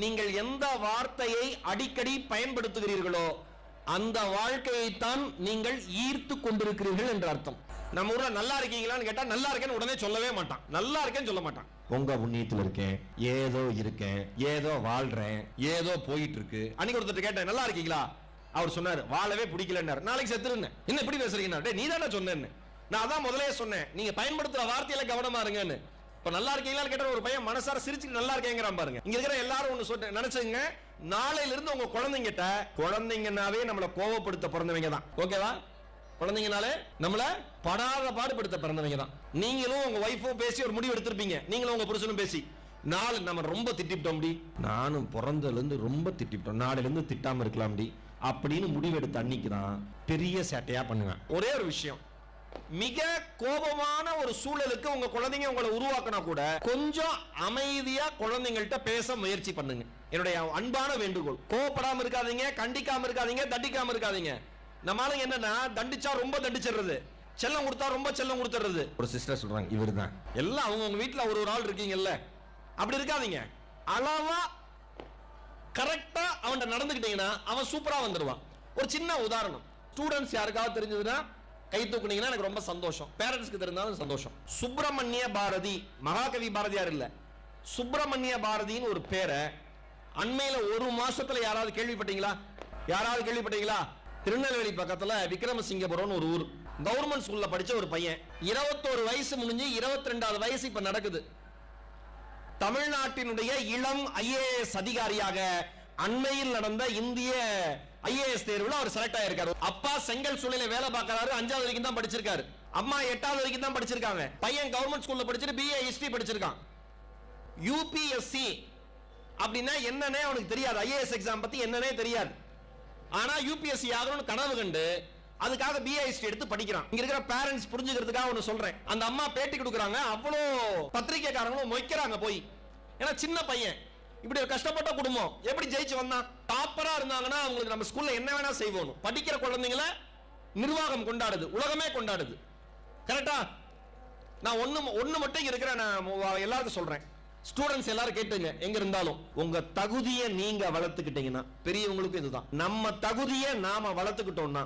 நீங்கள் எந்த வார்த்தையை அடிக்கடி பயன்படுத்துகிறீர்களோ அந்த வாழ்க்கையைத்தான் நீங்கள் ஈர்த்து கொண்டிருக்கிறீர்கள் என்று அர்த்தம். நம்ம ஊர்ல நல்லா இருக்கீங்களான்னு கேட்டா நல்லா இருக்கேன்னு உடனே சொல்லவே மாட்டான், நல்லா இருக்கேன்னு சொல்ல மாட்டான். உங்க புண்ணியத்தில் இருக்கேன், ஏதோ இருக்கேன், ஏதோ வாழ்றேன், ஏதோ போயிட்டு இருக்கு. அன்னைக்கு ஒருத்தர் கேட்டேன் நல்லா இருக்கீங்களா, அவர் சொன்னார் வாழவே பிடிக்கலன்னாரு. நாளைக்கு செத்துருன்னு. என்ன இப்படி பேசுறீங்க, நீ தானே சொன்னேன்னு. நான் அதான் முதலே சொன்னேன், நீங்க பயன்படுத்துற வார்த்தையில கவனமா இருங்கன்னு. இப்ப நல்லா இருக்கீங்களான்னு கேட்ட ஒரு பையன் மனசார சிரிச்சுட்டு நல்லா இருக்கேங்கிறான் பாருங்க. இங்க இருக்கிற எல்லாரும் ஒண்ணு சொல்ல நினைச்சுங்க, நாளையில இருந்து உங்க குழந்தைங்கிட்ட, குழந்தைங்கனாவே நம்மளை கோவப்படுத்த பிறந்தவங்க தான், ஓகேவா? குழந்தைங்கனாலே நம்மள படாத பாடுபடுத்த பிறந்தவங்க தான். நீங்களும் உங்க வைஃபும் பேசி ஒரு முடிவு எடுத்திருப்பீங்க, நீங்களும் உங்க புருஷனும் பேசி, நாலு நம்ம ரொம்ப திட்டிவிட்டோம், நானும் பிறந்ததுல இருந்து ரொம்ப திட்டிவிட்டோம், நாளையில இருந்து திட்டாம இருக்கலாம் அப்படின்னு முடிவெடுத்த அன்னைக்கு தான் பெரிய சேட்டையா பண்ணுவேன். ஒரே ஒரு விஷயம், மிக கோபமான ஒரு சூழலுக்கு உங்க குழந்தைங்க உங்களை உருவாக்கினா கூட கொஞ்சம் அமைதியா குழந்தைங்கள்ட்ட பேச முயற்சி பண்ணுங்க. என்னுடைய அன்பான வேண்டுகோள். கோபப்படாம இருக்காதீங்க, கண்டிக்காம இருக்காதீங்க, தண்டிக்காம இருக்காதீங்க. நம்மளால என்னன்னா தண்டிச்சா ரொம்ப தண்டிச்சிடுறது, செல்லம் கொடுத்தா ரொம்ப செல்லம் கொடுத்துறது. ஒரு சிஸ்டர் சொல்றாங்க இவருதான் எல்லாம், அவங்க வீட்டுல ஒரு ஆள் இருக்கீங்கல்ல, அப்படி இருக்காதீங்க. அளவா கரெக்டா அவன் நடந்துக்கிட்டீங்கன்னா அவன் சூப்பரா வந்துடுவான். ஒரு சின்ன உதாரணம், ஸ்டூடெண்ட்ஸ் யாருக்காவது தெரிஞ்சதுன்னா கை தூக்குனீங்கன்னா எனக்கு ரொம்ப சந்தோஷம், பேரண்ட்ஸ்க்கு தெரிந்தாலும் சந்தோஷம். சுப்பிரமணிய பாரதி, மகாகவி பாரதியார் இல்ல, சுப்பிரமணிய பாரதின்னு ஒரு பேரை அண்மையில ஒரு மாசத்துல யாராவது கேள்விப்பட்டீங்களா? யாராவது கேள்விப்பட்டீங்களா? திருநெல்வேலி பக்கத்துல விக்ரமசிங்கபுரம் ஒரு ஊர், கவர்மெண்ட் ஸ்கூல்ல படிச்ச ஒரு பையன், 21 வயசு முடிஞ்சு 22வது வயசு இப்ப நடக்குது. தமிழ்நாட்டினுடைய இளம் IAS அதிகாரியாக அண்மையில் நடந்த இந்திய IAS தேர்வுல அவர் செலக்ட் ஆயிருக்காரு. அப்பா செங்கல் சூளையில வேலை பார்க்கறாரு, 5வது வரைக்கும் தான் படிச்சிருக்காரு. அம்மா 8வது வரைக்கும் தான் படிச்சிருக்காங்க. பையன் கவர்மெண்ட் ஸ்கூல்ல படிச்சிட்டு BA ஹிஸ்டரி படிச்சிருக்கான். UPSC அப்படின்னா என்னன்னே அவனுக்கு தெரியாது, IAS எக்ஸாம் பத்தி என்னன்னே தெரியாது. ஆனா UPSC ஆகணும்னு கனவு கண்டு அதுக்காக BA ஹிஸ்டரி எடுத்து படிக்கிறான். இங்க இருக்கிற பேரண்ட்ஸ் புரிஞ்சுக்கிறதுக்காக ஒன்னு சொல்றேன். அந்த அம்மா பேட்டி கொடுக்குறாங்க, அவ்வளோ பத்திரிகைக்காரங்களும் மொய்க்கிறாங்க போய். ஏன்னா சின்ன பையன், இப்படி ஒரு கஷ்டப்பட்ட குடும்பம், எப்படி ஜெயிச்சு வந்தான்? டாப்பரா இருந்தாங்கன்னா அவங்களுக்கு நம்ம ஸ்கூல்ல என்ன வேணா செய்வோம். படிக்கிற குழந்தைங்கள நிர்வாகம் கொண்டாடுது, உலகமே கொண்டாடுது. கரெக்டா? நான் ஒண்ணு மட்டும் இருக்கிற நான் எல்லாருக்கும் சொல்றேன், ஸ்டூடெண்ட்ஸ் எல்லாரும் கேட்டுங்க, எங்க இருந்தாலும் உங்க தகுதியை நீங்க வளர்த்துக்கிட்டீங்கன்னா, பெரியவங்களுக்கும் இதுதான், நம்ம தகுதியை நாம வளர்த்துக்கிட்டோம்னா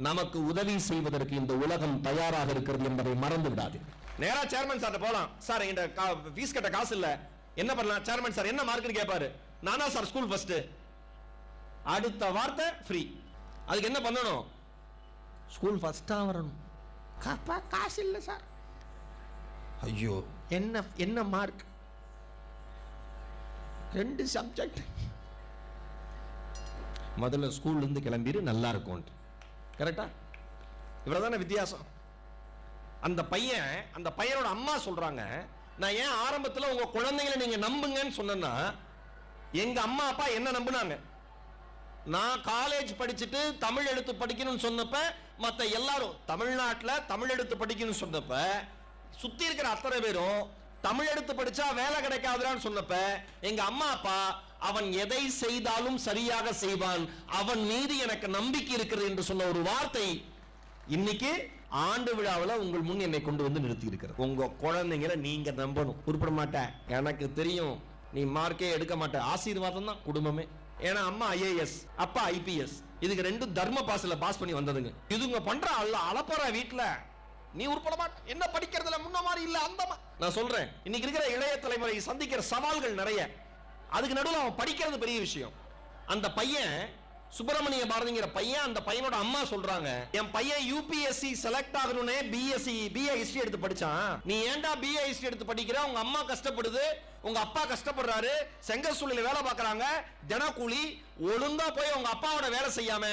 நமக்கு உதவி செய்வதற்கு இந்த உலகம் தயாராக இருக்கிறது என்பதை மறந்து விடாது. நேரா சேர்மன் சார் போலாம், சார் என்கிட்ட ஃபீஸ் கட்ட காசு இல்ல, என்ன பண்ணலாம்? சேர்மன் சார் என்ன மார்க்னு கேட்பாரு. நானா சார் ஸ்கூல் ஃபர்ஸ்ட். அடுத்த வார்த்தை ஃப்ரீ. அதுக்கு என்ன பண்ணணும்? ஸ்கூல் ஃபர்ஸ்டா வரணும். காசு இல்ல சார். ஐயோ, என்ன மார்க்? 2 சப்ஜெக்ட். முதல்ல ஸ்கூல்ல இருந்து கிளம்பிரு, நல்லா இருக்கும். கரெக்டா? இவ்வளவுதான வித்தியாசம். அந்த பையனோட அம்மா சொல்றாங்க, நான் ஏன் ஆரம்பத்தில் உங்க குழந்தைகளை நீங்க நம்புங்கன்னு சொன்னா, எங்க அம்மா அப்பா என்ன நம்புனாங்க? நான் காலேஜ் படிச்சுட்டு தமிழ் எழுத்து படிக்கணும்னு சொன்னப்ப மத்த எல்லாரும் தமிழ்நாட்டில் தமிழ் எழுத்து படிக்கணும்னு சொன்னப்ப சுத்தி இருக்கிற அத்தனை பேரும் தமிழ் எடுத்து படிச்சா வேலை கிடைக்காதுன்னு சொன்னப்ப எங்க அம்மா அப்பா அவன் எதை செய்தாலும் சரியாக செய்வான், அவன் மீது எனக்கு நம்பிக்கை இருக்கிறது என்று சொன்ன ஒரு வார்த்தை இன்னைக்கு ஆண்டு விழாவில் உங்கள் முன் என்னை கொண்டு வந்து நிறுத்தி இருக்கிறது. உங்க குழந்தைங்களை நீங்க நம்பணும். உருப்பட மாட்டேன், எனக்கு தெரியும், நீ மார்க்கே எடுக்க மாட்ட, ஆசீர்வாதம் தான் குடும்பமே. ஏன்னா அம்மா IAS, அப்பா IPS, இதுக்கு 2 தர்ம பாஸ்ல பாஸ் பண்ணி வந்ததுங்க. இதுங்க பண்ற அலப்பற வீட்டுல நீ உருப்பட மாட்ட, என்ன படிக்கிறதுல முன்ன மாதிரி இல்ல. அந்த நான் சொல்றேன், இன்னைக்கு இருக்கிற இளைய தலைமுறை சந்திக்கிற சவால்கள் நிறைய, அதுக்கு நடுவில் அவன் படிக்கிறது பெரிய விஷயம். அந்த பையன் சுப்பிரமணிய பாரதிங்கிற பையன், அந்த பையனோட அம்மா சொல்றாங்க, என் பையன் UPSC செலக்ட் ஆகணும்னே BA ஹிஸ்டரி எடுத்து படிச்சான், நீ ஏன்டா BA ஹிஸ்டரி எடுத்து படிக்கிற? உங்க அம்மா கஷ்டப்படுது, உங்க அப்பா கஷ்டப்படுறாரு, செங்கல் சூளையில வேலை பார்க்கறாங்க, தினக்கூலி, ஒழுங்கா போய் உங்க அப்பாவோட வேலை செய்யாம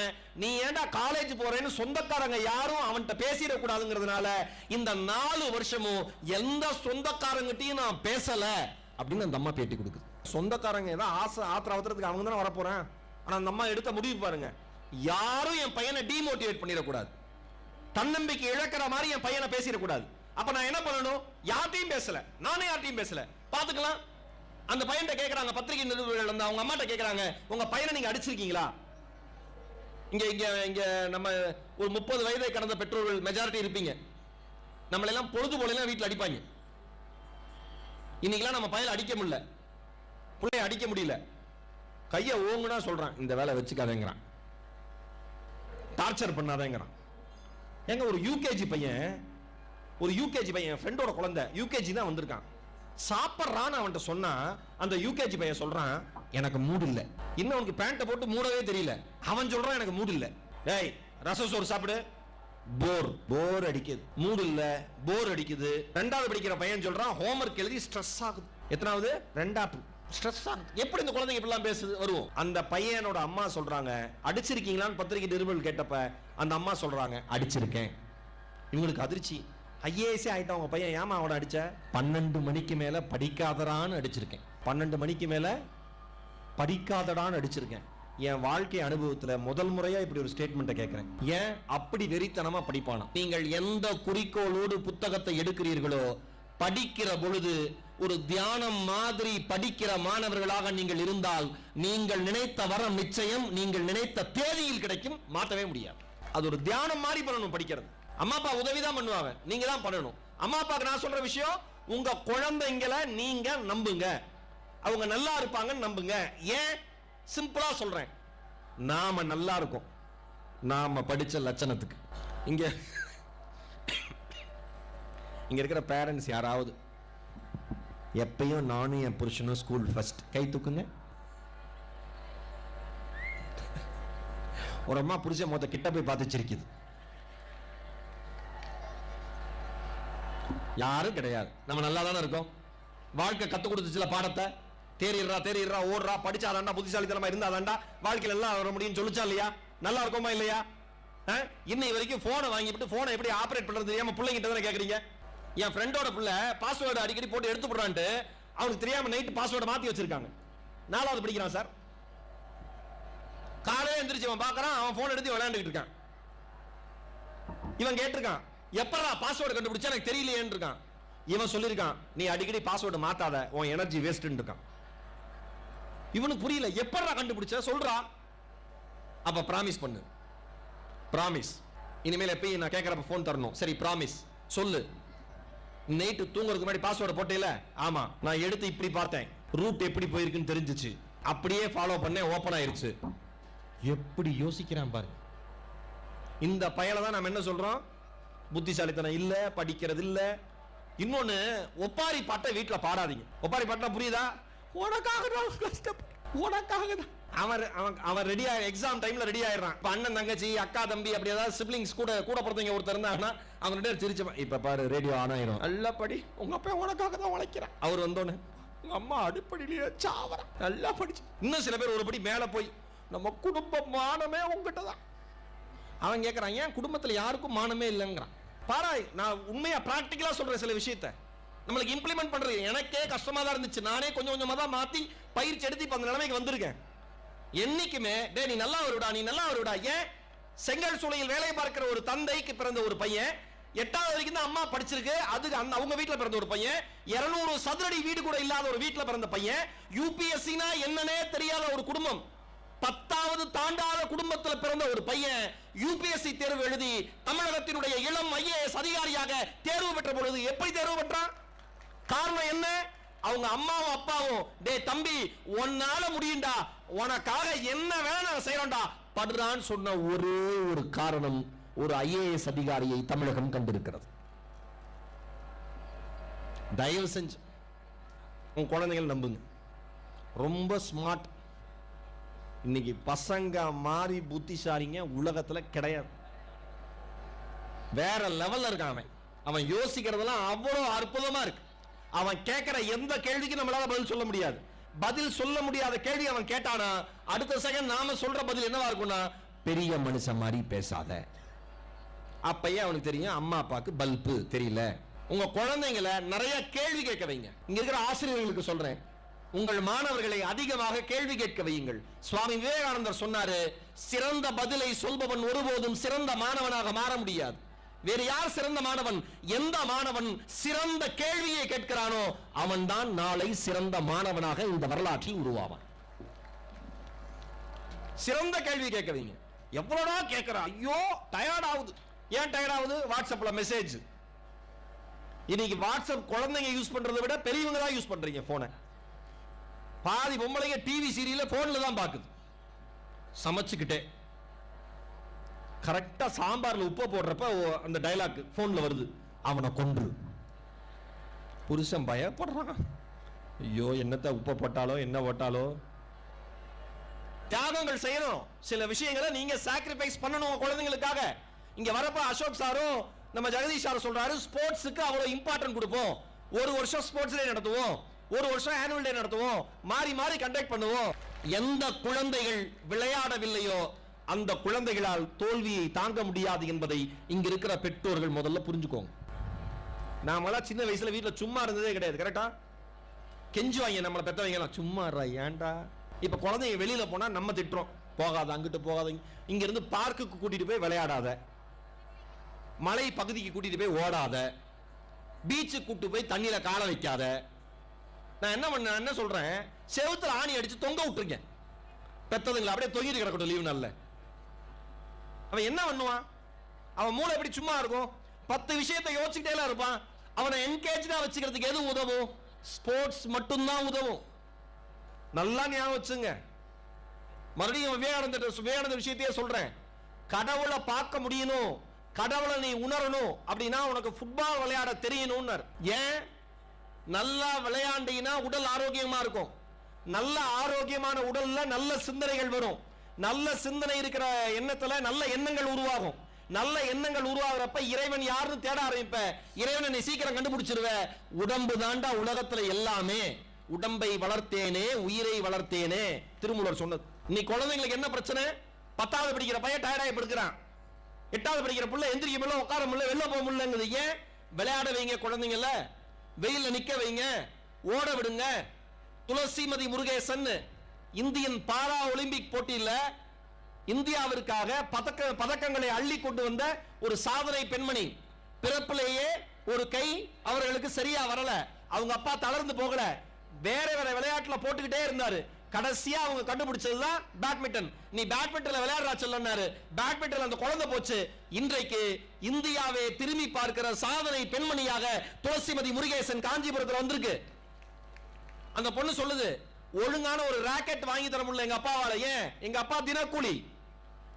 நீ ஏன்டா காலேஜ் போறேன்னு சொந்தக்காரங்க யாரும் அவன்கிட்ட பேசிட கூடாதுங்கிறதுனால இந்த 4 வருஷமும் எந்த சொந்தக்காரங்கிட்டையும் நான் பேசல அப்படின்னு அந்த அம்மா பேட்டி கொடுக்குது. சொந்தக்காரங்க ஏதாவது ஆத்திர அவசரத்துக்கு அவங்க தானே வரப்போறேன். ஆனா அந்த அம்மா எடுத்த முடிவு பாருங்க, யாரும் என் பையனை டிமோட்டிவேட் பண்ணிடக்கூடாது, தன்னம்பிக்கை இழக்கிற மாதிரி என் பையனை பேசிடக்கூடாது. அப்ப நான் என்ன பண்ணணும்? யார்ட்டையும் பேசல, நானே யார்ட்டையும் பேசல, பாத்துக்கலாம். அந்த பையன்கிட்ட கேட்கறாங்க, பத்திரிகை நிருபர்கள் வந்து அவங்க அம்மாட்ட கேட்கறாங்க, உங்க பையனை நீங்க அடிச்சிருக்கீங்களா? இங்க இங்க இங்க நம்ம ஒரு 30 வயதை கடந்த பெற்றோர்கள் மெஜாரிட்டி இருப்பீங்க. நம்மளெல்லாம் பொழுது போல வீட்டில் அடிப்பாங்க. இன்னைக்கெல்லாம் நம்ம பையனை அடிக்க முடியல, பிள்ளைய அடிக்க முடியல, கையை ஓங்குனா சொல்றான் இந்த வேலை வச்சுக்காதேங்கிறான், டார்ச்சர் பண்ணாதேங்கிறான். எங்க ஒரு யூகேஜி பையன் ஃப்ரெண்டோட குழந்தை யூகேஜி தான் வந்திருக்கான், சாப்பிட்றான்னு அவன்கிட்ட சொன்னா அந்த யூகேஜி பையன் சொல்றான் எனக்கு மூடு இல்ல. இன்னும் அவனுக்கு பேண்ட்டை போட்டு மூடவே தெரியல, அவன் சொல்றான் எனக்கு மூடு இல்ல. டேய் ரசம் சோறு சாப்பிடு, போர் அடிக்குது, மூடு இல்ல போர் அடிக்குது. ரெண்டாவது படிக்கிற பையன் சொல்றான் ஹோம்வொர்க் எழுதி ஸ்ட்ரெஸ் ஆகுது. எத்தனாவது? ரெண்டாவது ஸ்ட்ரெஸ் ஆகுது. எப்படி இந்த குழந்தைங்க இப்படிலாம் பேசுது? வருவோம். அந்த பையனோட அம்மா சொல்றாங்க அடிச்சிருக்கீங்களான்னு பத்திரிகை நிருபர்கள் கேட்டப்ப அந்த அம்மா சொல்றாங்க அடிச்சிருக்கேன். இவங்களுக்கு அதிர்ச்சி, ஐஏஎஸ் ஆயிட்டான் உங்க பையன், ஏமா அவனை அடிச்ச? 12 மணிக்கு மேல படிக்காதடான்னு அடிச்சிருக்கேன், 12 மணிக்கு மேல படிக்காதடான்னு அடிச்சிருக்கேன். என் வாழ்க்கை அனுபவத்துல முதல் முறையா இப்படி ஒரு ஸ்டேட்மெண்ட்டை கேட்கிறேன். ஏன் அப்படி வெறித்தனமா படிப்பானா? நீங்கள் எந்த குறிக்கோளோடு புத்தகத்தை எடுக்கிறீர்களோ படிக்கிற பொழுது ஒரு தியானம் மாதிரி படிக்கிற மாணவர்களாக நீங்கள் இருந்தால் நீங்கள் நினைத்த வரம் நிச்சயம் நீங்கள் நினைத்த தேதியில் கிடைக்கும், மாற்றவே முடியாது. அது ஒரு தியானம் மாதிரி பண்ணணும். படிக்கிறது அம்மா அப்பா உதவிதான் பண்ணுவாங்க, நீங்க தான் பண்ணணும். அம்மா அப்பாக்கு நான் சொல்ற விஷயம், உங்க குழந்தைங்களை நீங்க நம்புங்க, அவங்க நல்லா இருப்பாங்கன்னு நம்புங்க. ஏன்? சிம்பிளா சொல்றேன், நாம நல்லா இருக்கோம் நாம படிச்ச லட்சணத்துக்கு. இங்க இருக்கிற பேரண்ட்ஸ் யாராவது எப்பயும் நானும் என் புருஷனும் ஸ்கூல் ஃபர்ஸ்ட், கை தூக்குங்க. ஒரு அம்மா புருஷன் மொத்த கிட்ட போய் பார்த்து சிரிக்குது. யாரும் கிடையாது, நம்ம நல்லா தானே இருக்கோம். வாழ்க்கை கத்து கொடுத்துச்சுல பாடத்தை, தேறிடுறா ஓடுறா, படிச்சாதாண்டா புத்திசாலித்தனமா இருந்தாதாண்டா வாழ்க்கையில எல்லாம் வர முடியும்னு சொல்லிச்சா இல்லையா? நல்லா இருக்கோமா இல்லையா? இன்னை வரைக்கும் போனை வாங்கிட்டு போனை எப்படி ஆபரேட் பண்றது தெரியாம பிள்ளைங்கிட்ட தானே கேக்குறீங்க. என் ஃப்ரெண்டோட பிள்ளை பாஸ்வேர்டு அடிக்கடி போட்டு எடுத்து போடுறான்ட்டு அவனுக்கு தெரியாம நைட் பாஸ்வேர்டை மாத்தி வச்சிருக்காங்க. 4வது படிக்கிறான் சார். காலையில எந்திரிச்சு அவன் பாக்குறான், அவன் போன் எடுத்து விளையாண்டுட்டு இருக்கான். இவன் கேட்டிருக்கான் எப்படா பாஸ்வேர்டு கண்டுபிடிச்சா எனக்கு தெரியலையேன்னு இருக்கான். இவன் சொல்லியிருக்கான் நீ அடிக்கடி பாஸ்வேர்டு மாத்தாத, உன் எனர்ஜி வேஸ்ட்னு இருக்கான். இவனுக்கு புரியல, எப்படா கண்டுபிடிச்ச சொல்றா. அப்ப பிராமிஸ் பண்ணு, பிராமிஸ் இனிமேல் எப்பயும் நான் கேட்கறப்ப போன் தரணும். சரி பிராமிஸ் சொல்லு. நைட்டு தூங்குறதுக்கு முன்னாடி பாஸ்வேர்டு போட்டேல? ஆமா. நான் எடுத்து இப்படி பார்த்தேன், ரூட் எப்படி போயிருக்குன்னு தெரிஞ்சிச்சு, அப்படியே ஃபாலோ பண்ணேன், ஓபன் ஆயிருச்சு. எப்படி யோசிக்கிறான் பாருங்க. இந்த பயலை தான் நம்ம என்ன சொல்றோம், புத்திசாலித்தனம் இல்ல, படிக்கிறது இல்ல. இன்னொன்னு, ஒப்பாரி பாட்டை வீட்டுல பாடாதீங்க. ஒப்பாரி பாட்டா புரியுதா? உனக்காக தான் கஷ்டப்பட்டு, உனக்காக தான். அவன் ரெடி ஆயிரம், எக்ஸாம் டைம்ல ரெடி ஆயிடுறான். இப்ப அண்ணன் தங்கச்சி அக்கா தம்பி அப்படி ஏதாவது சிப்ளிங்ஸ் கூட பிறந்தவங்க ஒருத்தர் இருந்தாங்கன்னா அவங்க 2 பேரும் சிரிச்சு, இப்ப பாரு ரேடியோ ஆன் ஆயிரும், நல்லா படி, உங்க அப்பா உனக்காக தான் உழைக்கிறான். அவர் வந்தோன்னு உங்க அம்மா அடிப்படையிலேயே சாவறா, நல்லா படிச்சு. இன்னும் சில பேர் ஒரு படி மேல போய் நம்ம குடும்ப மானமே உங்ககிட்ட தான். அவன் கேட்கறான் ஏன் குடும்பத்துல யாருக்கும் மானமே இல்லைங்கிறான். பாராய், நான் உண்மையா பிராக்டிகலா சொல்றேன். சில விஷயத்தை நம்மளுக்கு இம்ப்ளிமெண்ட் பண்றது எனக்கே கஷ்டமா தான் இருந்துச்சு. நானே கொஞ்சம் கொஞ்சமா தான் மாத்தி பயிற்சி எடுத்து இப்ப அந்த நிலைமைக்கு வந்திருக்கேன். என்னைக்குமே டே நீ நல்லா வருடா, நீ நல்லா வருடா. ஏன்? செங்கல் சூளையில் வேலை பார்க்கிற ஒரு தந்தைக்கு பிறந்த ஒரு பையன், 8வது வரைக்கும் தான் அம்மா படிச்சிருக்கு, அதுக்கு அவங்க வீட்டுல பிறந்த ஒரு பையன், 200 சதுரடி வீடு கூட இல்லாத ஒரு வீட்டுல பிறந்த பையன், யூபிஎஸ்சினா என்னன்னே தெரியாத ஒரு குடும்பம், 10வது தாண்டாத குடும்பத்தில் பிறந்த ஒரு பையன் யூபிஎஸ்சி தேர்வு எழுதி தமிழகத்தினுடைய இளம் ஐஏஎஸ் அதிகாரியாக தேர்வு பெற்ற பொழுது எப்படி தேர்வு பெற்றான்? காரணம் என்ன? அவங்க அம்மாவும் அப்பாவும் டே தம்பி உன்னால முடியும்டா, உனக்காக என்ன வேணா நான் செய்யறோம்டா படுறான்னு சொன்ன ஒரே ஒரு காரணம் ஒரு ஐஏஎஸ் அதிகாரியை தமிழகம் கண்டிருக்கிறது. தயவு செஞ்சு உங்க குழந்தைகள் நம்புங்க, ரொம்ப ஸ்மார்ட். இன்னைக்கு பசங்க மாதிரி புத்திசாலிங்க உலகத்துல கிடையாது. வேற லெவல்ல இருக்கான். அவன் யோசிக்கிறதெல்லாம் அவ்வளவு அற்புதமா இருக்கு. அவன் கேட்கிற எந்த கேள்விக்கு நம்மளால பதில் சொல்ல முடியாது. பதில் சொல்ல முடியாத கேள்வி அவன் கேட்டானா அடுத்த செகண்ட் நாம சொல்ற பதில் என்னவா இருக்கும்னா, பெரிய மனுஷன் மாதிரி பேசாத. அப்பயே அவனுக்கு தெரியும் அம்மா அப்பாக்கு பல்பு தெரியல. உங்க குழந்தைங்களை நிறைய கேள்வி கேட்க வைங்க. இங்க இருக்கிற ஆசிரியர்களுக்கு சொல்றேன், உங்கள் மாணவர்களை அதிகமாக கேள்வி கேட்க வையுங்கள். சுவாமி விவேகானந்தர் சொன்னாரு, சிறந்த பதிலை சொல்பவன் ஒருபோதும் சிறந்த மாணவனாக மாற முடியாது. வேறு யார் சிறந்த மாணவன்? எந்த மாணவன் சிறந்த கேள்வியை கேட்கிறானோ அவன் தான் நாளை சிறந்த மாணவனாக இந்த வரலாற்றில் உருவாவான். சிறந்த கேள்வி கேட்க வைங்க. எவ்வளவுடா கேட்கிற, ஐயோ டயர்ட் ஆகுது. ஏன் டயர்ட் ஆகுது? வாட்ஸ்அப்ல மெசேஜ். இன்னைக்கு வாட்ஸ்அப் குழந்தைங்க யூஸ் பண்றதை விட பெரியவங்க தான் யூஸ் பண்றீங்க போனை. பாதி பொம்பளைங்க டிவி சீரியல போன்ல தான் பாக்குது. சமைச்சுக்கிட்டே கரெக்டா சாம்பார்ல உப்பு போடுறப்ப அந்த டயலாக் போன்ல வருது, அவனை கொன்று. புருஷன் பயப்படுறான், ஐயோ என்னத்த உப்பு போட்டாலோ என்ன போட்டாலோ. தியாகங்கள் செய்யணும், சில விஷயங்களை நீங்க சாக்ரிஃபைஸ் பண்ணணும் குழந்தைங்களுக்காக. இங்க வரப்ப அசோக் சாரும் நம்ம ஜெகதீஷ் சாரும் சொல்றாரு, ஸ்போர்ட்ஸுக்கு அவ்வளவு இம்பார்ட்டன்ட் கொடுப்போம். ஒரு வருஷம் ஸ்போர்ட்ஸ் டே நடத்துவோம், ஒரு வருஷம் ஆனுவல் டே நடத்துவோம், மாறி மாறி கண்டக்ட் பண்ணுவோம். எந்த குழந்தைகள் விளையாடவில்லையோ அந்த குழந்தைகளால் தோல்வியை தாங்க முடியாது என்பதை இங்க இருக்கிற பெற்றோர்கள் முதல்ல புரிஞ்சுக்கோங்க. நாமெல்லாம் சின்ன வயசுல வீட்டுல சும்மா இருந்ததே கிடையாது. கரெக்டா? கெஞ்சுவாங்க நம்மளை பெத்தவங்க, சும்மா ஏன்டா. இப்ப குழந்தைங்க வெளியில போனா நம்ம திட்டுறோம், போகாத, அங்கிட்டு போகாத, இங்க இருந்து பார்க்குக்கு கூட்டிட்டு போய் விளையாடாத, மலை பகுதிக்கு கூட்டிட்டு போய் ஓடாத, பீச்சுக்கு கூட்டு போய் தண்ணியில கால வைக்காத. நான் என்ன சொல்றேன், செவுத்துல ஆணி அடிச்சு தொங்க விட்டுருக்கேன். பெத்ததுங்களை அப்படியே தொங்கிட்டு கிடக்கட்டும் லீவு நாள்ல. அவன் என்ன பண்ணுவான்? அவன் மூளை எப்படி சும்மா இருக்கும்? 10 விஷயத்தை யோசிச்சுட்டே இருப்பான். அவனை என்கேஜா வச்சுக்கிறதுக்கு எது உதவும்? ஸ்போர்ட்ஸ் மட்டும்தான் உதவும். நல்லா ஞாபகம் வச்சுங்க. மறுபடியும் விவேகானந்த விஷயத்தையே சொல்றேன். கடவுளை பார்க்க முடியணும், கடவுளை நீ உணரணும் அப்படின்னா உனக்கு ஃபுட்பால் விளையாட தெரியணும். ஏன்? நல்லா விளையாண்டீங்கன்னா உடல் ஆரோக்கியமா இருக்கும். நல்ல ஆரோக்கியமான உடல்ல நல்ல சிந்தனைகள் வரும். நல்ல சிந்தனை இருக்கிற எண்ணத்துல நல்ல எண்ணங்கள் உருவாகும். நல்ல எண்ணங்கள் உருவாகிறப்ப இறைவன் யாருன்னு தேட ஆரம்பிப்ப. இறைவனை நீ சீக்கிரம் கண்டுபிடிச்சிருவ. உடம்பு தாண்டா உலகத்துல எல்லாமே. உடம்பை வளர்த்தேனே உயிரை வளர்த்தேனே, திருமூலர் சொன்னது. நீ குழந்தைங்களுக்கு என்ன பிரச்சனை? 10வது படிக்கிற பையன் டயர்டாகி படுக்கிறான், 8வது படிக்கிற புள்ள எந்திரிக்க முடியல, உட்கார முடியல, வெளில போக முடியலங்குது. ஏன்? விளையாட வைங்க குழந்தைங்கள, வெயில நிக்க வைங்க, ஓட விடுங்க. Thulasimathi Murugesan Indian para Olympic போட்டியில இந்தியாவிற்காக பதக்கங்களை அள்ளி கொண்டு வந்த ஒரு சாதனை பெண்மணி. பிறப்பிலேயே ஒரு கை அவர்களுக்கு சரியா வரல, அவங்க அப்பா தளர்ந்து போகல, வேற வேற விளையாட்டுல போட்டுக்கிட்டே இருந்தாரு. கடைசியா அவங்க கண்டுபிடிச்சதுதான் பேட்மிண்டன். நீ பேட்மிண்டன்ல விளையாடுறா சொல்லன்னாரு. பேட்மிண்டன் அந்த குழந்தை போச்சு. இன்றைக்கு இந்தியாவை திரும்பி பார்க்கிற சாதனை பெண்மணியாக துளசிமதி முருகேசன் காஞ்சிபுரத்தில் வந்திருக்கு. அந்த பொண்ணு சொல்லுது, ஒழுங்கான ஒரு ராக்கெட் வாங்கி தர முடியல எங்க அப்பாவால. ஏன்? எங்க அப்பா தினக்கூலி,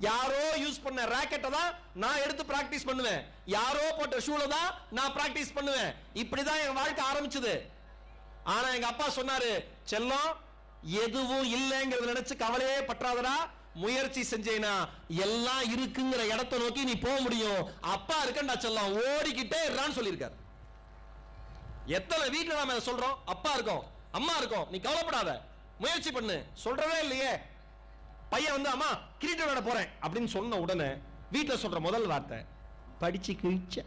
யாரோ யூஸ் பண்ண ராக்கெட்டை தான் நான் எடுத்து பிராக்டிஸ் பண்ணுவேன், யாரோ போட்ட ஷூல தான் நான் பிராக்டிஸ் பண்ணுவேன். இப்படிதான் என் வாழ்க்கை ஆரம்பிச்சது. ஆனா எங்க அப்பா சொன்னாரு, செல்லம் எதுவும் இல்லைங்கிறத நினைச்சு கவலையே பற்றாதடா, முயற்சி செஞ்சேனா எல்லாம் இருக்குங்கிற இடத்தை நோக்கி நீ போக முடியும். அப்பா இருக்கண்டா செல்லம், ஓடிக்கிட்டே இருறான்னு சொல்லியிருக்காரு. எத்தனை வீட்டுல நாம சொல்றோம், அப்பா இருக்கோம், அம்மா இருக்கோம், நீ கவலைப்படாத, முயற்சி பண்ணு, சொல்றதே இல்லையே. பையன் வந்து அம்மா கிரிக்கெட் விளையாட போறேன் அப்படின்னு சொன்ன உடனே வீட்டுல சொல்ற முதல் வார்த்தை, படிச்சு கிழிச்ச,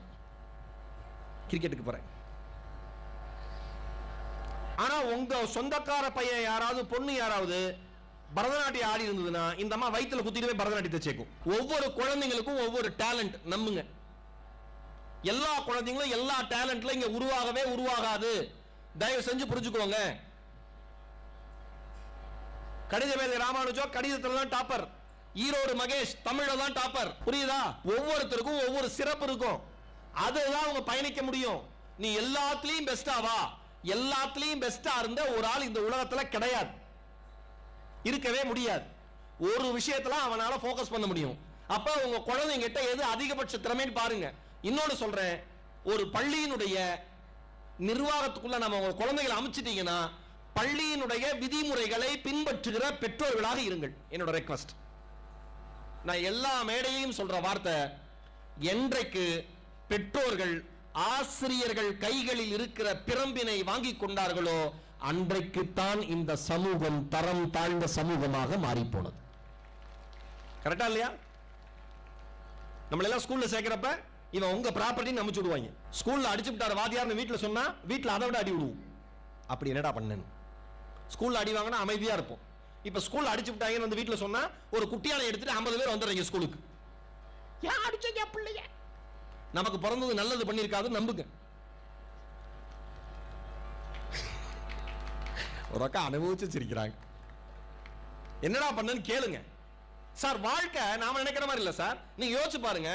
கிரிக்கெட்டுக்கு போறேன். ஆனா உங்க சொந்தக்கார பையன் யாராவது, பொண்ணு யாராவது பரதநாட்டியம் ஆடி இருந்ததுன்னா இந்த அம்மா வயிற்றுல குத்திட்டு போய் பரதநாட்டியத்தை சேர்க்கும். ஒவ்வொரு குழந்தைங்களுக்கும் ஒவ்வொரு டேலண்ட். நம்புங்க, எல்லா குழந்தைங்களும் எல்லா டேலண்ட்ல இங்க உருவாகவே உருவாகாது. தயவு செஞ்சு புரிஞ்சுக்கோங்க. கணித மேதை ராமானுஜோ கணிதத்துல தான் டாப்பர், ஈரோடு மகேஷ் தமிழ்ல தான் டாப்பர். புரியுதா? ஒவ்வொருத்தருக்கும் ஒவ்வொரு சிறப்பு இருக்கும், அதுதான் அவங்க பயணிக்க முடியும். நீ எல்லாத்துலயும் பெஸ்டா வா, எல்லாத்துலயும் பெஸ்டா இருந்த ஒரு ஆள் இந்த உலகத்துல கிடையாது, இருக்கவே முடியாது. ஒரு விஷயத்துல அவனால போக்கஸ் பண்ண முடியும். அப்ப உங்க குழந்தைங்கிட்ட எது அதிகபட்ச திறமைன்னு பாருங்க. இன்னொன்னு சொல்றேன், ஒரு பள்ளியினுடைய நிர்வாகத்துக்குள்ள நம்ம உங்க குழந்தைகளை அமைச்சிட்டீங்கன்னா பள்ளியினுடைய விதிமுறைகளை பின்பற்றுகிற பெற்றோர்களாக இருங்கள். என்னோட ரெக்வஸ்ட். நான் எல்லா மேடையையும் சொல்ற வார்த்தை, என்றைக்கு பெற்றோர்கள் ஆசிரியர்கள் கைகளில் இருக்கிற பிரம்பினை வாங்கி கொண்டார்களோ அன்றைக்குத்தான் இந்த சமூகம் தரம் தாழ்ந்த சமூகமாக மாறி போனது. கரெக்டா இல்லையா? நம்மள எல்லாம் ஸ்கூல்ல சேர்க்கிறப்ப இவன் உங்க ப்ராப்பர்ட்டி நம்பிச்சு விடுவாங்க. ஸ்கூல்ல அடிச்சு விட்டாரு வாத்தியார்னு வீட்டுல சொன்னா வீட்டுல அதை விட அடி விடுவோம். அப்படி என்னடா பண்ணேன்? ஸ்கூல்ல அடி வாங்கினா அமைதியா இருப்போம். இப்ப ஸ்கூல்ல அடிச்சு விட்டாங்கன்னு வந்து வீட்டுல சொன்னா ஒரு குட்டியானை எடுத்துட்டு 50 பேர் வந்துடுறீங்க ஸ்கூலுக்கு. ஏன் அடிச்சீங்க பிள்ளைய? நமக்கு பிறந்தது நல்லது பண்ணிருக்காது நம்புங்க. ஒரு அக்கா அனுபவிச்சு சிரிக்கிறாங்க. என்னடா பண்ணன்னு கேளுங்க சார். வாழ்க்கை நாம நினைக்கிற மாதிரி இல்ல சார். நீங்க யோசிச்சு பாருங்க,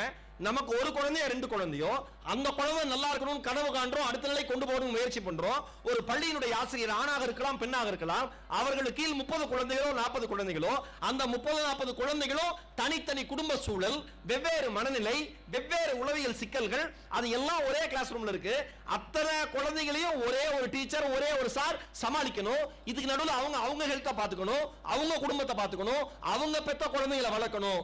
நமக்கு ஒரு குழந்தையோ 2 குழந்தையோ அந்த குழந்தை நல்லா இருக்கணும்னு கனவு காண்றோம், அடுத்த நிலை கொண்டு போகணும் முயற்சி பண்றோம். ஒரு பள்ளியினுடைய ஆசிரியர் ஆணாக இருக்கலாம் பெண்ணாக இருக்கலாம், அவர்களுக்கு கீழ் 30 குழந்தைகளோ 40 குழந்தைகளோ, அந்த 30-40 குழந்தைகளோ தனித்தனி குடும்ப சூழல், வெவ்வேறு மனநிலை, வெவ்வேறு உளவியல் சிக்கல்கள், அது எல்லாம் ஒரே கிளாஸ் ரூம்ல இருக்கு. அத்தனை குழந்தைகளையும் ஒரே ஒரு டீச்சர் ஒரே ஒரு சார் சமாளிக்கணும். இதுக்கு நடுவில் அவங்க ஹெல்த்தை பார்த்துக்கணும், அவங்க குடும்பத்தை பார்த்துக்கணும், அவங்க பெத்த குழந்தைகளை வளர்க்கணும்.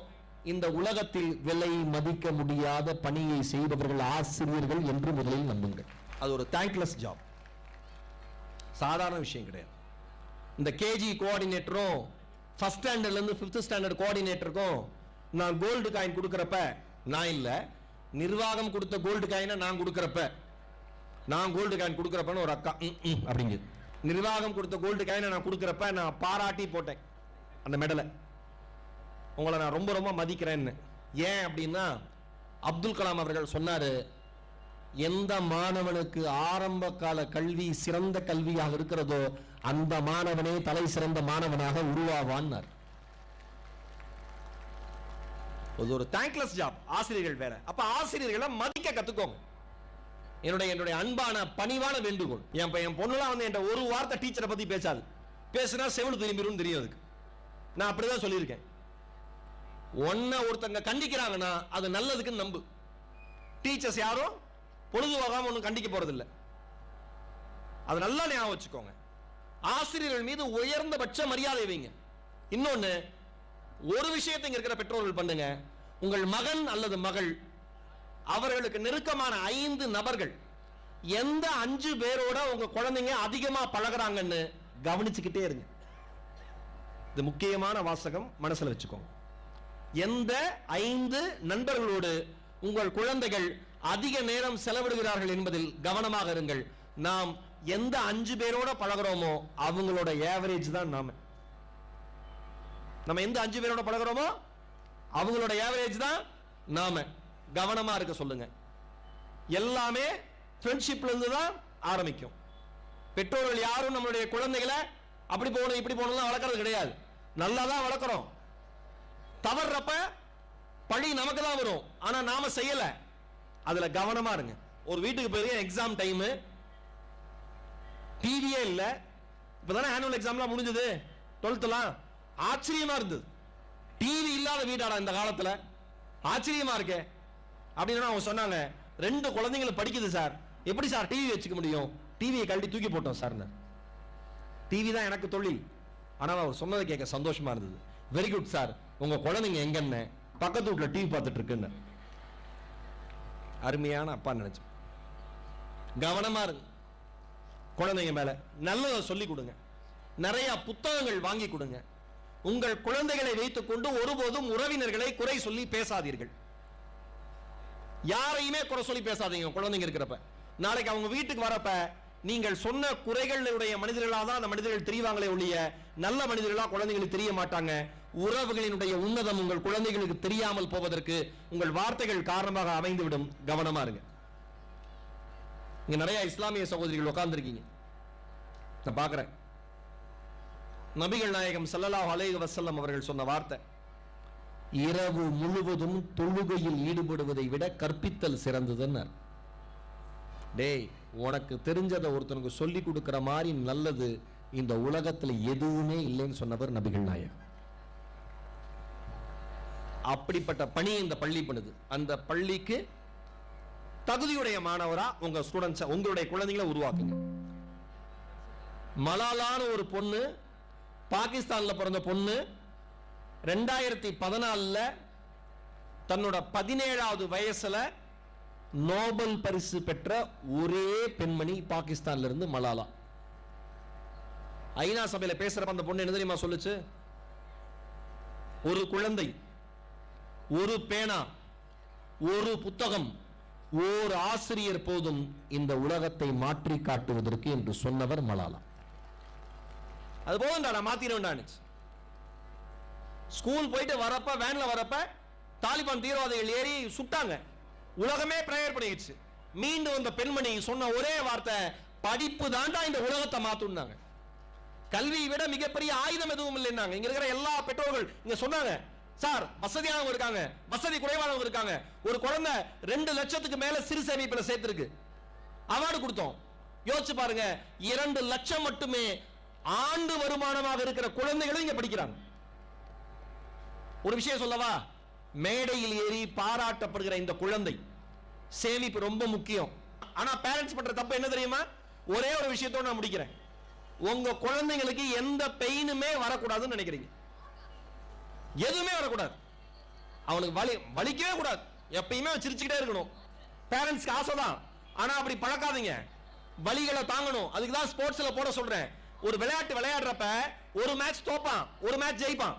இந்த உலகத்தில் விலை மதிக்க முடியாத பணியை செய்பவர்கள் ஆசிரியர்கள் என்று முதலில் நம்புங்கள். அது ஒரு தேங்க்லெஸ் ஜாப், சாதாரண விஷயம் கிடையாது. இந்த கேஜி கோஆர்டினேட்டரும் ஃபர்ஸ்ட் ஸ்டாண்டர்ட்ல இருந்து 5th ஸ்டாண்டர்ட் கோஆர்டினேட்டருக்கும் நான் கோல்டு காயின் கொடுக்கறப்ப நான் இல்ல, நிர்வாகம் கொடுத்த கோல்டு காயினை நான் கொடுக்கறப்ப, நான் கோல்டு காயின் கொடுக்கறப்பன்னு ஒரு அக்கா அப்படிங்குது. நிர்வாகம் கொடுத்த கோல்டு காயினை நான் கொடுக்கறப்ப நான் பாராட்டி போட்டேன் அந்த மெடலை, உங்களை நான் ரொம்ப ரொம்ப மதிக்கிறேன்னு. ஏன் அப்படின்னா அப்துல் கலாம் அவர்கள் சொன்னாரு, எந்த மாணவனுக்கு ஆரம்ப கால கல்வி சிறந்த கல்வியாக இருக்கிறதோ அந்த மாணவனே தலை சிறந்த மாணவனாக உருவாவான்னார். ஒரு தேங்க்லெஸ் ஜாப் ஆசிரியர்கள் வேற. அப்ப ஆசிரியர்களை மதிக்க கத்துக்கோங்க. என்னுடைய அன்பான பணிவான வேண்டுகோள். என் பொண்ணுலாம் வந்து என்கிட்ட ஒரு வார்த்தை டீச்சரை பத்தி பேசாது, பேசுனா செவிடு திரும்பிடும் தெரியும். அதுக்கு நான் அப்படிதான் சொல்லியிருக்கேன். ஒருத்தங்க கண்டிக்கிறாங்கன்னா அது நல்லதுக்கு நம்பு. டீச்சர்ஸ் யாரும் பொழுதுவாகாம ஒன்றும் கண்டிக்க போறது இல்லை. அது நல்லா ஞாபகம் வச்சுக்கோங்க. ஆசிரியர்கள் மீது உயர்ந்தபட்ச மரியாதை வைங்க. இன்னொன்னு, ஒரு விஷயத்தை இங்க இருக்கிற பெற்றோர்கள் பண்ணுங்க. உங்கள் மகன் அல்லது மகள் அவர்களுக்கு நெருக்கமான 5 நபர்கள் எந்த 5 பேரோட உங்க குழந்தைங்க அதிகமா பழகுறாங்கன்னு கவனிச்சுக்கிட்டே இருங்க. இது முக்கியமான வாசகம், மனசுல வச்சுக்கோங்க. எந்த 5 நண்பர்களோடு உங்கள் குழந்தைகள் அதிக நேரம் செலவிடுகிறார்கள் என்பதில் கவனமாக இருங்கள். நாம் எந்த 5 பேரோட பழகிறோமோ அவங்களோட ஏவரேஜ் தான் நாம. நம்ம எந்த 5 பேரோட பழகிறோமோ அவங்களோட ஏவரேஜ் தான் நாம. கவனமா இருக்க சொல்லுங்க. எல்லாமே ஃப்ரெண்ட்ஷிப்ல இருந்து தான் ஆரம்பிக்கும். பெற்றோர்கள் யாரும் நம்மளுடைய குழந்தைகளை அப்படி போகணும் இப்படி போகணும் வளர்க்கறது கிடையாது. நல்லா தான் வளர்க்கிறோம். தவறப்ப பழி நமக்கு தான் வரும். ஆனா நாம செய்யல, அதுல கவனமா இருங்க. ஒரு வீட்டுக்கு போய் எக்ஸாம் டைம், டிவியே இல்ல. இப்பதானே ஆனுவல் எக்ஸாம்லாம் முடிஞ்சது 12th. ஆச்சரியமா இருந்தது. டிவி இல்லாத வீடாடா இந்த காலத்துல, ஆச்சரியமா இருக்கே அப்படின்னு அவங்க சொன்னாங்க. 2 குழந்தைங்களை படிக்குது சார், எப்படி சார் டிவி வச்சுக்க முடியும்? டிவியை கழட்டி தூக்கி போட்டோம் சார். டிவி தான் எனக்கு தொழில். ஆனா அவர் சொன்னதை கேட்க சந்தோஷமா இருந்தது. வெரி குட் சார், உங்க குழந்தைங்க எங்கன்னு பக்கத்து வீட்டுல டிவி பார்த்துட்டு இருக்குன்னு. அருமையான அப்பா நினைச்சு. கவனமா இருங்க. குழந்தைங்க மேல நல்லதை சொல்லி கொடுங்க. நிறைய புத்தகங்கள் வாங்கி கொடுங்க. உங்கள் குழந்தைகளை வைத்துக் கொண்டு ஒருபோதும் உறவினர்களை குறை சொல்லி பேசாதீர்கள். யாரையுமே குறை சொல்லி பேசாதீங்க. குழந்தைங்க இருக்கிறப்ப நாளைக்கு அவங்க வீட்டுக்கு வரப்ப நீங்கள் சொன்ன குறைகளுடைய மனிதர்களாக தான் அந்த மனிதர்கள் தெரிவாங்களே ஒழிய நல்ல மனிதர்களா குழந்தைகளுக்கு தெரிய மாட்டாங்க. உறவுகளினுடைய உன்னதம் உங்கள் குழந்தைகளுக்கு தெரியாமல் போவதற்கு உங்கள் வார்த்தைகள் காரணமாக அமைந்துவிடும். கவனமா இருங்க. இங்க நிறைய இஸ்லாமிய சகோதரிகள் உட்கார்ந்துருக்கீங்க, நான் பார்க்கிறேன். நபிகள் நாயகம் ஸல்லல்லாஹு அலைஹி வஸல்லம் அவர்கள் சொன்ன வார்த்தை, இரவு முழுவதும் தொழுகையில் ஈடுபடுவதை விட கற்பித்தல் சிறந்ததுன்னார். டேய், உனக்கு தெரிஞ்சதை ஒருத்தனுக்கு சொல்லி கொடுக்கிற மாதிரி நல்லது இந்த உலகத்துல எதுவுமே இல்லைன்னு சொன்னவர் நபிகள் நாயகம். அப்படிப்பட்ட பணி இந்த பள்ளி பண்ணுது. அந்த பள்ளிக்கு தகுதியுடைய மாணவரா உங்க ஸ்டூடெண்ட்ஸ், உங்களுடைய குழந்தைகளை உருவாக்குங்க. மலாலான ஒரு பொண்ணு, பாகிஸ்தான்ல பிறந்த பொண்ணு, 2014 தன்னோட 17வது வயசுல நோபல் பரிசு பெற்ற ஒரே பெண்மணி பாகிஸ்தான்ல இருந்து மலாலா. ஐநா சபையில பேசுறப்ப அந்த பொண்ணு என்ன தெரியுமா சொல்லுச்சு? ஒரு குழந்தை, ஒரு பேனா, ஒரு புத்தகம், ஓர் ஆசிரியர் போதும் இந்த உலகத்தை மாற்றி காட்டுவதற்கு என்று சொன்னவர் மலாலா. அது போதும்டா, மாத்திரவேண்டான்னு. ஸ்கூல் போயிட்டு வரப்ப, வேன்ல வரப்ப தாலிபான் தீவிரவாதிகள் ஏறி சுட்டாங்க. உலகமே பிரேயர் பண்ணிடுச்சு. மீண்டும் அந்த பெண்மணி சொன்ன ஒரே வார்த்தை, படிப்பு தாண்டா இந்த உலகத்தை மாத்துனாங்க. கல்வியை விட மிகப்பெரிய ஆயுதம் எதுவும் இல்லைன்னாங்க. இங்க இருக்கிற எல்லா பெற்றோர்கள் இங்க சொன்னாங்க, சார் வசதியானவங்க இருக்காங்க, வசதி குறைவானவங்க இருக்காங்க. ஒரு குழந்தை 2 லட்சத்துக்கு மேல சிறு சேமிப்புல சேர்த்திருக்கு, அவார்டு கொடுத்தோம். யோசிச்சு பாருங்க, 2 லட்சம் மட்டுமே ஆண்டு வருமானமாக இருக்கிற குழந்தைகளும் இங்க படிக்கிறாங்க. ஒரு விஷயம் சொல்லவா, மேடையில் ஏறி பாராட்டப்படுகிற இந்த குழந்தை சேமிப்பு ரொம்ப முக்கியம். ஆனா பேரண்ட்ஸ் பண்ற தப்பு என்ன தெரியுமா? ஒரே ஒரு விஷயத்தோட நான் முடிக்கிறேன். உங்க குழந்தைங்களுக்கு எந்த பெயினுமே வரக்கூடாதுன்னு நினைக்கிறீங்க. எதுவுமே வரக்கூடாது, அவனுக்கு வலிக்கவே கூடாது, எப்பயுமே சிரிச்சுக்கிட்டே இருக்கணும். பேரண்ட்ஸ்க்கு ஆசைதான், ஆனா அப்படி பழக்காதீங்க. வலிகளை தாங்கணும். அதுக்கு தான் ஸ்போர்ட்ஸ்ல போட சொல்றேன். ஒரு விளையாட்டு விளையாடுறப்ப ஒரு மேட்ச் தோப்பான், ஒரு மேட்ச் ஜெயிப்பான்,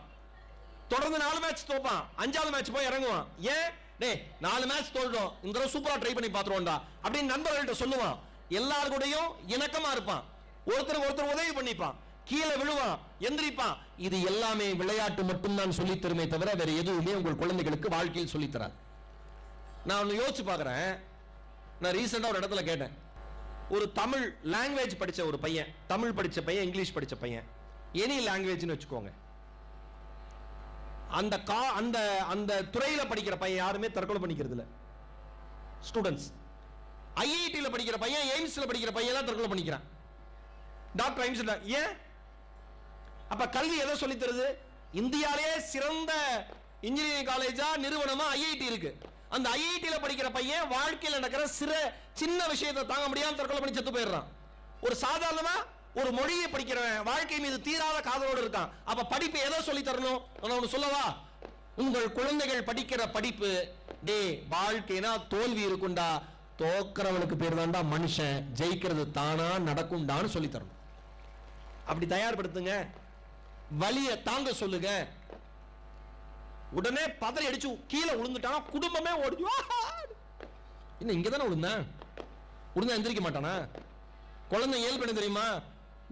தொடர்ந்து 4 மேட்ச் தோப்பான், 5வது மேட்ச் போய் இறங்குவான். ஏன்? டேய் 4 மேட்ச் தோல்றோம், இந்த தடவை சூப்பரா ட்ரை பண்ணி பாத்துருவோம்டா அப்படின்னு நண்பர்கள்ட்ட சொல்லுவான். எல்லாருக்கூடயும் இணக்கமா இருப்பான், ஒருத்தருக்கு ஒருத்தர் உதவி பண்ணிப்பான், கீழே விழுவான், எந்திரிப்பான். இது எல்லாமே விளையாட்டு மட்டும்தான் சொல்லித் தருமே தவிர வேற எதுவுமே உங்கள் குழந்தைகளுக்கு வாழ்க்கையில் சொல்லித் தராது. நான் ஒன்னு யோசிச்சு பார்க்கிறேன். நான் ரீசெண்டா ஒரு இடத்துல கேட்டேன், ஒரு தமிழ் லாங்குவேஜ் படிச்ச ஒரு பையன், தமிழ் படிச்ச பையன், இங்கிலீஷ் படிச்ச பையன், எனி லாங்குவேஜ்னு வச்சுக்கோங்க, அந்த அந்த துறையில படிக்கிற பையன் யாருமே தற்கொலை பண்ணிக்கிறது இல்ல. ஸ்டூடெண்ட்ஸ் ஐஐடில படிக்கிற பையன், எய்ம்ஸ்ல படிக்கிற பையன் எல்லாம் தற்கொலை பண்ணிக்கிறான். Doctor AIIMS. ஏன்? அப்ப கல்வி எதை சொல்லி தருது? இந்தியாவிலேயே சிறந்த இன்ஜினியரிங் காலேஜா நிறுவனமா ஐஐடி இருக்கு. அந்த ஐஐடில படிக்கிற பையன் வாழ்க்கையில் நடக்கிற சின்ன விஷயத்தை தாங்க முடியாம தற்கொலை பண்ணி செத்து போயிடுறான். ஒரு சாதாரணமா ஒரு மொழியை படிக்கிறவன் வாழ்க்கை மீது தீராத காதலோடு இருக்கான். அப்ப படிப்பு எதை சொல்லி தரணும்? ஒன்னு சொல்லவா, உங்கள் குழந்தைகள் படிக்கிற படிப்பு, டே வாழ்க்கைனா தோல்வி இருக்குண்டா, தோக்கிறவனுக்கு பேர் தான்டா மனுஷன், ஜெயிக்கிறது தானா நடக்கும்டான்னு சொல்லி தரணும். அப்படி தயார்படுத்துங்க. வலிய தாங்க சொல்லுங்க. உடனே பதறி அடிச்சு கீழே விழுந்துட்டானா குடும்பமே ஓடி, இன்னும் இங்கதானே விழுந்தா எந்திரிக்க மாட்டானா? குழந்தை இயல்பு என்ன தெரியுமா?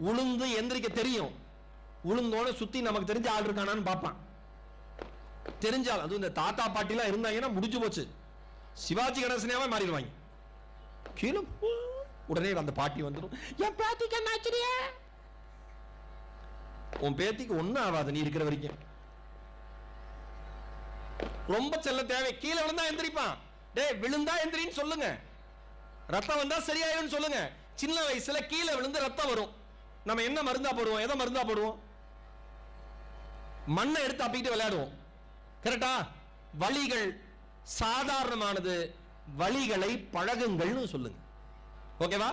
உளுந்து எந்திரிக்க தெரியும், உளுந்தோட சுத்தி நமக்கு தெரிஞ்ச ஆள் இருக்கானான்னு பார்ப்பான். தெரிஞ்சால் அது இந்த தாத்தா பாட்டி எல்லாம் இருந்தாங்கன்னா முடிஞ்சு போச்சு, சிவாஜி கணேசனாவே மாறிடுவாங்க. கீழே உடனே அந்த பாட்டி வந்துடும், என் பேத்திக்கு என்ன ஆச்சரியா? உன் பேத்திக்கு ஒண்ணும் ஆகாது நீ இருக்கிற வரைக்கும். ரொம்ப செல்ல தேவை. கீழே விழுந்தா எந்திரிப்பான், டே விழுந்தா எந்திரின்னு சொல்லுங்க, ரத்தம் வந்தா சரியாயிடும் சொல்லுங்க. சின்ன வயசுல கீழே விழுந்து ரத்தம் வரும், நம்ம என்ன மருந்தா போடுவோம்? எதை மருந்தா போடுவோம்? மண்ணை எடுத்து அப்பிட்டு விளையாடுவோம். கரெக்டா? வலிகள் சாதாரணமானது, வலிகளை பழகுங்கள்னு சொல்லுங்க. ஓகேவா?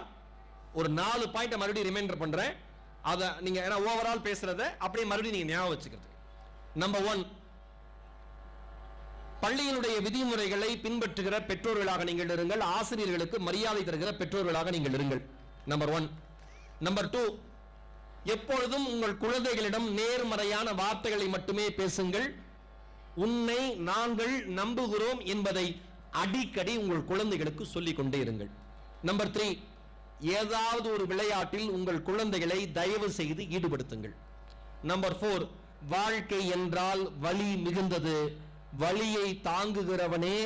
ஒரு 4 பாயிண்ட் மறுபடியும் ரிமைண்டர் பண்றேன். அத நீங்க ஓவரால் பேசுறத அப்படியே மறுபடியும் நீங்க ஞாபகம் வச்சுக்கிறது. நம்பர் 1, பள்ளியினுடைய விதிமுறைகளை பின்பற்றுகிற பெற்றோர்களாக நீங்கள் இருங்கள். ஆசிரியர்களுக்கு மரியாதை தருகிற பெற்றோர்களாக நீங்கள் இருங்கள். நம்பர் 1. நம்பர் 2, எப்பொழுதும் உங்கள் குழந்தைகளிடம் நேர்மறையான வார்த்தைகளை மட்டுமே பேசுங்கள். உன்னை நாங்கள் நம்புகிறோம் என்பதை அடிக்கடி உங்கள் குழந்தைகளுக்கு சொல்லிக் கொண்டே இருங்கள். நம்பர் 3, ஏதாவது ஒரு விளையாட்டில் உங்கள் குழந்தைகளை தயவு செய்து ஈடுபடுத்துங்கள். நம்பர் 4, வாழ்க்கை என்றால் வலி மிகுந்தது, வலியை தாங்குகிறவனே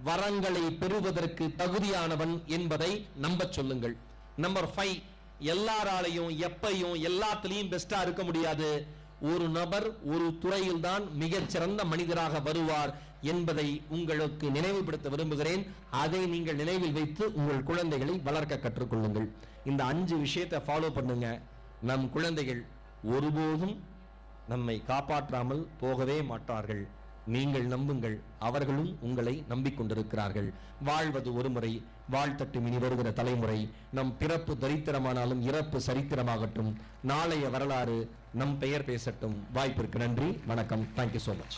வரங்களை பெறுவதற்கு தகுதியானவன் என்பதை நம்ப சொல்லுங்கள். நம்பர் 5, எல்லாராலையும் எப்பையும் எல்லாத்திலையும் பெஸ்டா இருக்க முடியாது. ஒரு நபர் ஒரு துறையில் தான் மிகச்சிறந்த மனிதராக வருவார் என்பதை உங்களுக்கு நினைவுபடுத்த விரும்புகிறேன். அதை நீங்கள் நினைவில் வைத்து உங்கள் குழந்தைகளை வளர்க்க கற்றுக்கொள்ளுங்கள். இந்த 5 விஷயத்தை ஃபாலோ பண்ணுங்க. நம் குழந்தைகள் ஒருபோதும் நம்மை காப்பாற்றாமல் போகவே மாட்டார்கள். நீங்கள் நம்புங்கள், அவர்களும் உங்களை நம்பிக்கொண்டிருக்கிறார்கள். வாழ்வது ஒரு முறை, வாழ்த்தட்டு இனி வருகிற தலைமுறை. நம் பிறப்பு தரித்திரமானாலும் இறப்பு சரித்திரமாகட்டும். நாளைய வரலாறு நம் பெயர் பேசட்டும். வாய்ப்பிற்கு நன்றி, வணக்கம். Thank you so much.